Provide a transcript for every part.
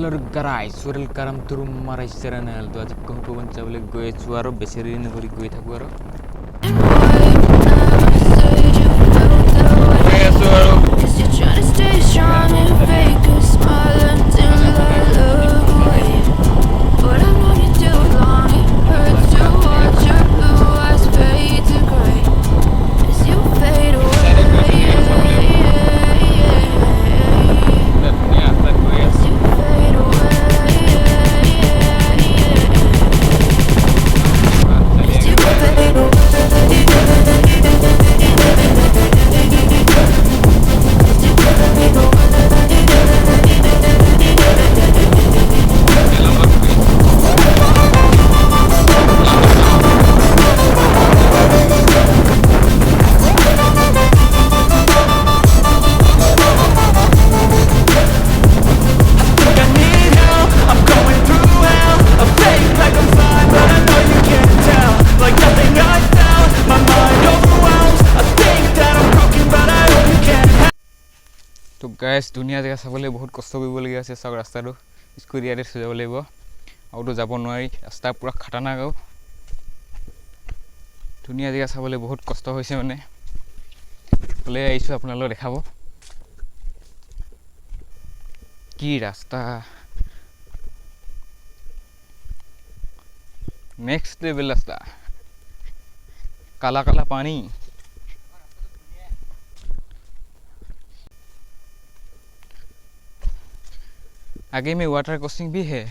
Hello guys, welcome to my channel. To আজি কম পবন চাবলে গৈ আছো আৰু বেছেৰি নগৰি গৈ থাকো আৰু তো গাইস দুনিয়া জায়গা চাবলে বহুত কষ্ট কৰিব লগা আছে সব ৰাস্তাটো স্কুটি ইয়াতে থৈ যাব লাগিব আউটো যাব নোৱাৰি ৰাস্তা পুৰা খাটাৰনাক আৰু দুনিয়া জায়গা চাবলে বহুত কষ্ট হৈছে মানে বলে আইছো আপোনালোক দেখাব কি ৰাস্তা নেক্সট লেভেল রাস্তা काला काला पानी आगे में वाटर क्रॉसिंग भी है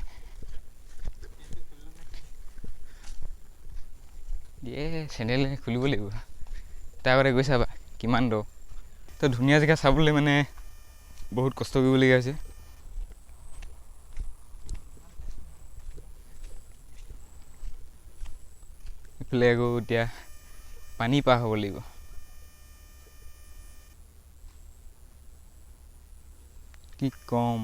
ये चैनल खुलिब লাগিব তাগৰে গৈ চাবা কিমান দ তো ধুনিয়া জায়গা চাবলে মানে বহুত কষ্ট কৰিব লগা আছে প্লেগো দিয়া পানী পা হ'ব লাগিব কি কম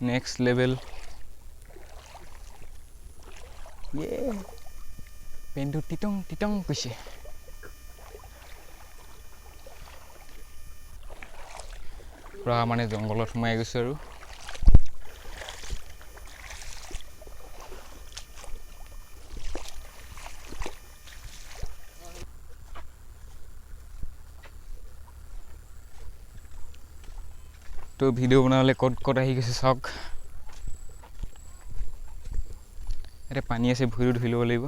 next level yeah pendu titong kuse pra mane jongolot humai গৈছে আৰু তো ভিডিও বনালে কত আহি গৈছে সক এতে পানী আছে ভুইৰো ধুই লব লাগিব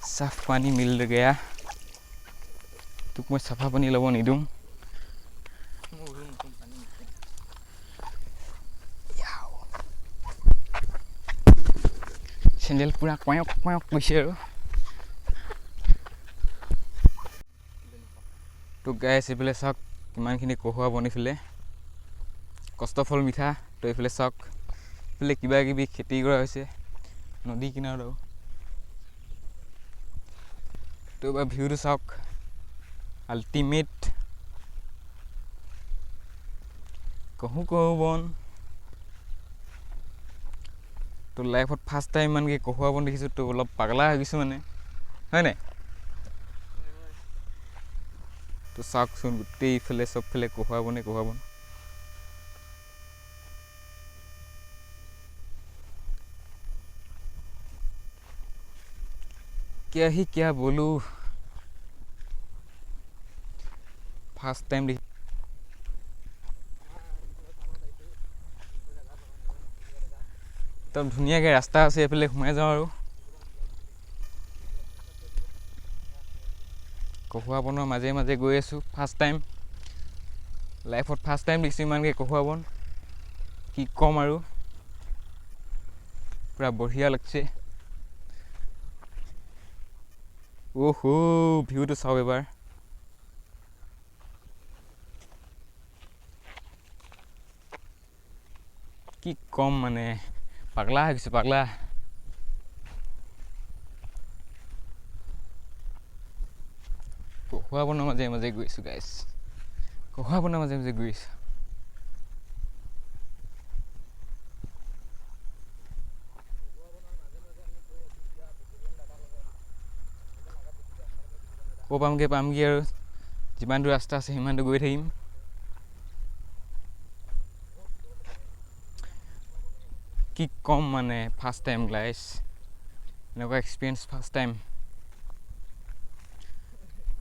साफ पानी मिल गया तुक मैं सफा पानी लबो निदुम सैंडल पूरा कयक कयक গৈছে আৰু তো গাইস এফালে সক কিমানখিনি কোহোৱা বনিফলে কষ্টফল মিঠা তো এফালে সক এফালে কিবা কিবি খেতি কৰা হৈছে নদী কিনাৰত তো বা ভিউ তো সক আল্টিমেট कहूँ बन तो लाइफत फार्स्ट टाइम मान के कहुआ बन देखिছো तो अलप पागला हो गइছো माने है ना तो साक सुन गुटे इफाले सब फेले कहुआ बन क्या ही क्या बोलूं फार्स्ट टाइम तब धुनिया के रास्ता আছে এফালে ঘুমাই যাও আৰু কহুৱা বনৰ মাজে মাজে গৈ আছো ফাৰ্স্ট টাইম লাইফত ফাৰ্স্ট টাইম দেখছি মানকে কহুৱা বন কি কম আৰু পুৰা বঢ়িয়া লাগছে ওহো ভিউ তো চাও এবাৰ কি কম মানে পাগলা হৈ গৈছে পাগলা কহুৱা বনৰ মাজে মাজে গৈছো গাইস কহুৱা বনৰ মাজে মাজে গৈছো পামগৈ আৰু যিমান দূৰ ৰাস্তা আছে সিমান দূৰ গৈ থাকিম। কি কম মানে ফাৰ্ষ্ট টাইম গাইছ, এনেকুৱা এক্সপিৰিয়েঞ্চ ফাৰ্ষ্ট টাইম।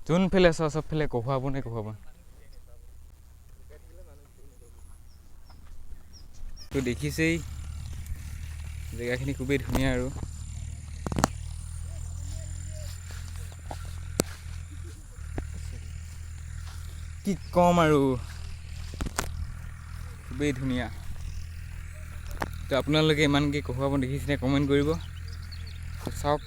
যোনফালে চাওঁ চবফালে কহুৱাব নে কহুৱাব। তো দেখিছেই জেগাখিনি খুবেই ধুনীয়া আৰু কি কম আৰু খুবেই ধুনীয়া। তো আপোনালোকে ইমানকৈ কহুৱাব দেখিছেনে কমেণ্ট কৰিব। চাওক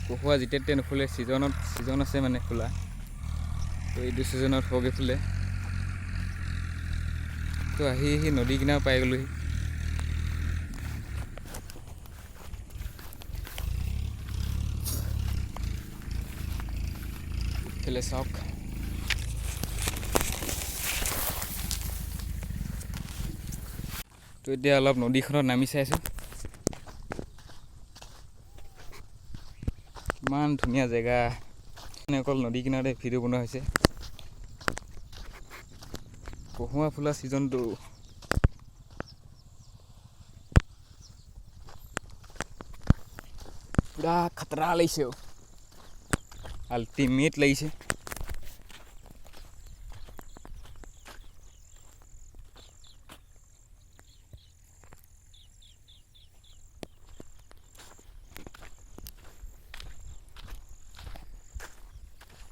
কহুৱা যেতিয়া তেতিয়া নুফুলে, ছিজন আছে মানে ফুলা। তো এইটো ছিজনত হওক ফুলে। তো আহি নদী কিনাৰ পাই গ'লোহি। এইফালে চাওক তো এতিয়া অলপ নদীখনত নামি চাইছোঁ। ইমান ধুনীয়া জেগা, অকল নদী কিনাৰতে ভিডিঅ' বনোৱা হৈছে। কহুৱা ফুলা ছিজনটো পুৰা খাতৰা লাগিছে, আল্টিমেট লাগিছে।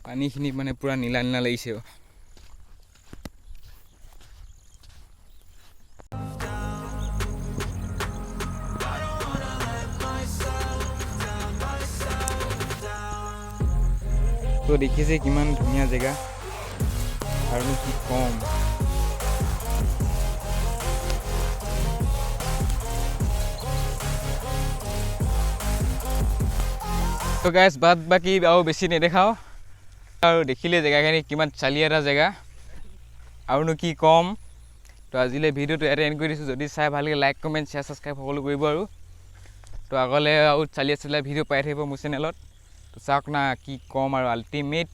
পানীখিনি মানে পুৰা নীলা নীলা লাগিছে। তো দেখিছে কিমান ধুনীয়া জেগা আৰু কি কম। তো গাইছ বাদ বাকী আৰু বেছি নেদেখাওঁ, আৰু দেখিলে জেগাখিনি কিমান চালি এটা জেগা, আৰুনো কি ক'ম। তো আজিলৈ ভিডিঅ'টো ইয়াতে এণ্ড কৰি দিছোঁ। যদি চাই ভালকৈ লাইক কমেণ্ট শ্বেয়াৰ ছাবস্ক্ৰাইব সকলো কৰিব আৰু। তো আগলৈ আৰু চালি ভিডিঅ' পাই থাকিব মোৰ চেনেলত। তো চাওক না কি ক'ম আৰু আল্টিমেট